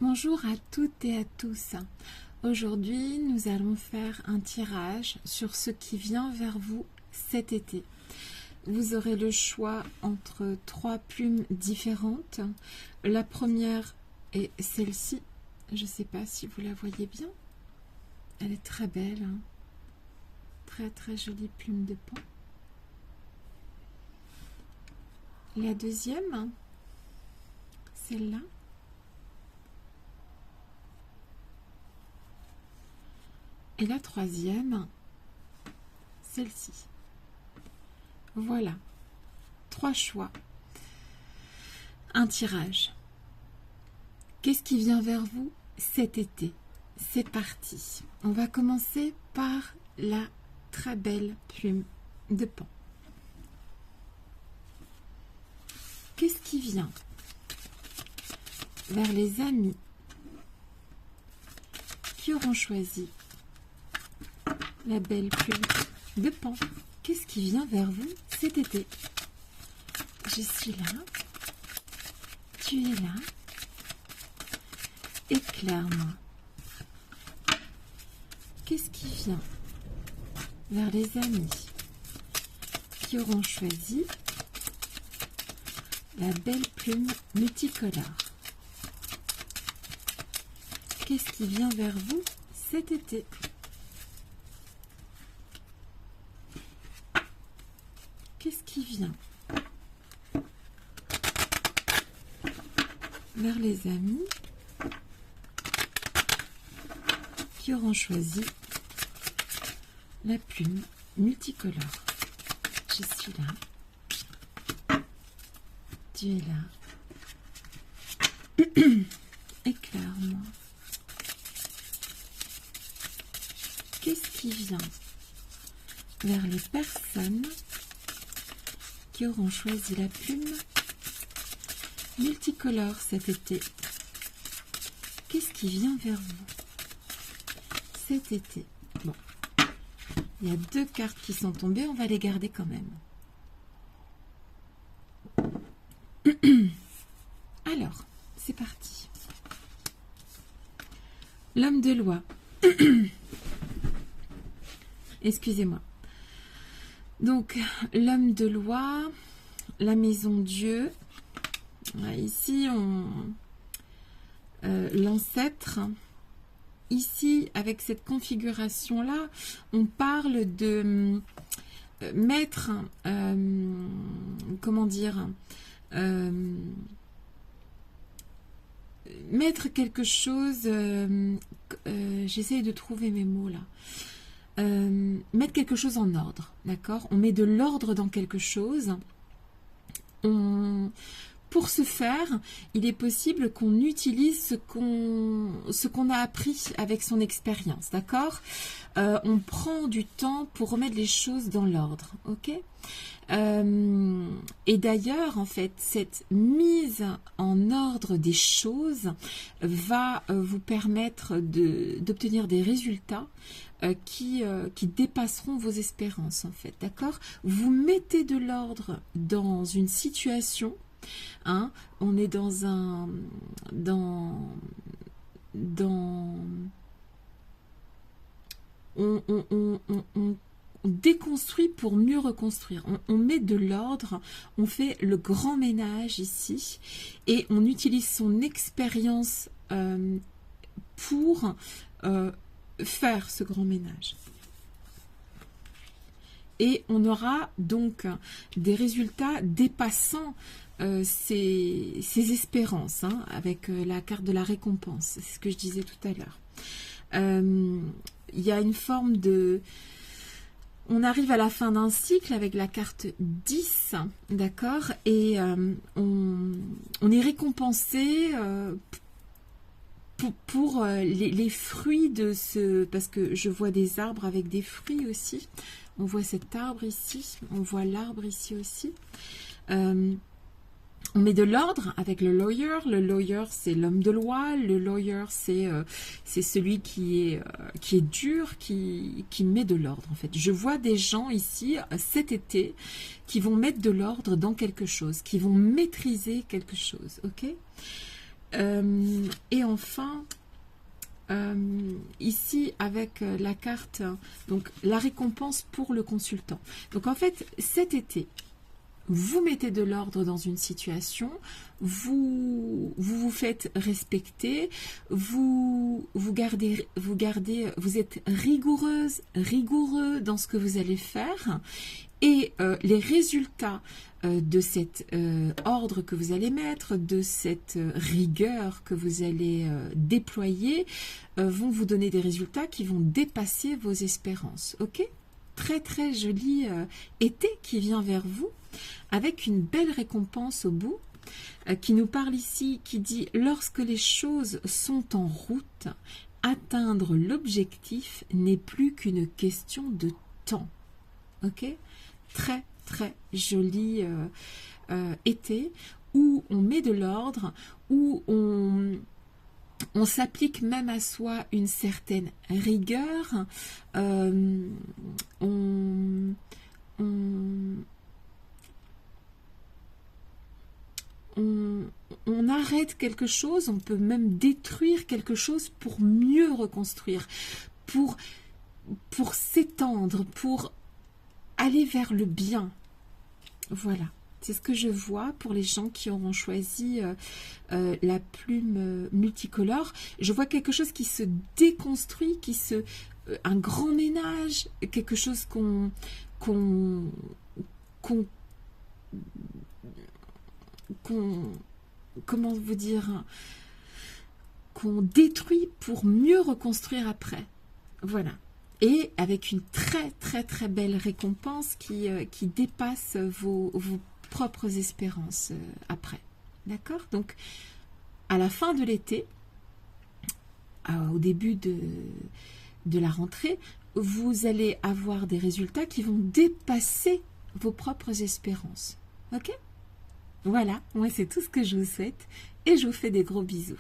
Bonjour à toutes et à tous. Aujourd'hui, nous allons faire un tirage sur ce qui vient vers vous cet été. Vous aurez le choix entre 3 plumes différentes. La première est celle-ci. Je ne sais pas si vous la voyez bien. Elle est très belle. Hein. Très très jolie plume de pan. La deuxième, celle-là. Et la troisième, celle-ci. Voilà, 3 choix. Un tirage. Qu'est-ce qui vient vers vous cet été? C'est parti. On va commencer par la très belle plume de pan. Qu'est-ce qui vient vers les amis qui auront choisi la belle plume de pan? Qu'est-ce qui vient vers vous cet été? Je suis là. Tu es là. Éclaire-moi. Qu'est-ce qui vient vers les amis qui auront choisi la belle plume multicolore? Qu'est-ce qui vient vers vous cet été? Qu'est-ce qui vient vers les amis qui auront choisi la plume multicolore? Je suis là. Tu es là. Éclaire-moi. Qu'est-ce qui vient vers les personnes qui auront choisi la plume multicolore cet été? Qu'est-ce qui vient vers vous cet été? Bon, il y a 2 cartes qui sont tombées, on va les garder quand même. Alors, c'est parti. L'homme de loi. Excusez-moi. Donc, l'homme de loi, la maison Dieu. Ici, l'ancêtre. Ici, avec cette configuration-là, on parle de mettre, comment dire, mettre quelque chose, j'essaye de trouver mes mots là. Mettre quelque chose en ordre, d'accord? On met de l'ordre dans quelque chose. Pour ce faire, il est possible qu'on utilise ce qu'on a appris avec son expérience, d'accord? On prend du temps pour remettre les choses dans l'ordre, ok? Et d'ailleurs, en fait, cette mise en ordre des choses va vous permettre d'obtenir des résultats qui dépasseront vos espérances, en fait, d'accord? Vous mettez de l'ordre dans une situation, hein, on est dans on déconstruit pour mieux reconstruire. On met de l'ordre, on fait le grand ménage ici et on utilise son expérience pour faire ce grand ménage. Et on aura donc des résultats dépassant ses espérances, hein, avec la carte de la récompense. C'est ce que je disais tout à l'heure. Il y a une forme de... On arrive à la fin d'un cycle avec la carte 10, d'accord? Et on est récompensé pour les fruits de ce... Parce que je vois des arbres avec des fruits aussi. On voit cet arbre ici, on voit l'arbre ici aussi. On met de l'ordre avec le lawyer. Le lawyer, c'est l'homme de loi. Le lawyer, c'est celui qui est dur, qui met de l'ordre, en fait. Je vois des gens ici, cet été, qui vont mettre de l'ordre dans quelque chose, qui vont maîtriser quelque chose, ok? Et enfin, ici avec la carte, donc la récompense pour le consultant. Donc en fait, cet été, vous mettez de l'ordre dans une situation, vous faites respecter, vous êtes rigoureuse, rigoureux dans ce que vous allez faire, et les résultats de cet ordre que vous allez mettre, de cette rigueur que vous allez déployer, vont vous donner des résultats qui vont dépasser vos espérances. Ok ? Très très joli été qui vient vers vous, avec une belle récompense au bout, qui nous parle ici, qui dit « Lorsque les choses sont en route, atteindre l'objectif n'est plus qu'une question de temps. » Ok ? Très très joli été, où on met de l'ordre, où on s'applique même à soi une certaine rigueur, on arrête quelque chose, on peut même détruire quelque chose pour mieux reconstruire, pour s'étendre, pour aller vers le bien. Voilà, c'est ce que je vois pour les gens qui auront choisi la plume multicolore. Je vois quelque chose qui se déconstruit, un grand ménage, quelque chose comment vous dire, qu'on détruit pour mieux reconstruire après. Voilà. Et avec une très très très belle récompense qui dépasse vos propres espérances après. D'accord? Donc, à la fin de l'été, au début de la rentrée, vous allez avoir des résultats qui vont dépasser vos propres espérances. Ok? Voilà, moi c'est tout ce que je vous souhaite et je vous fais des gros bisous.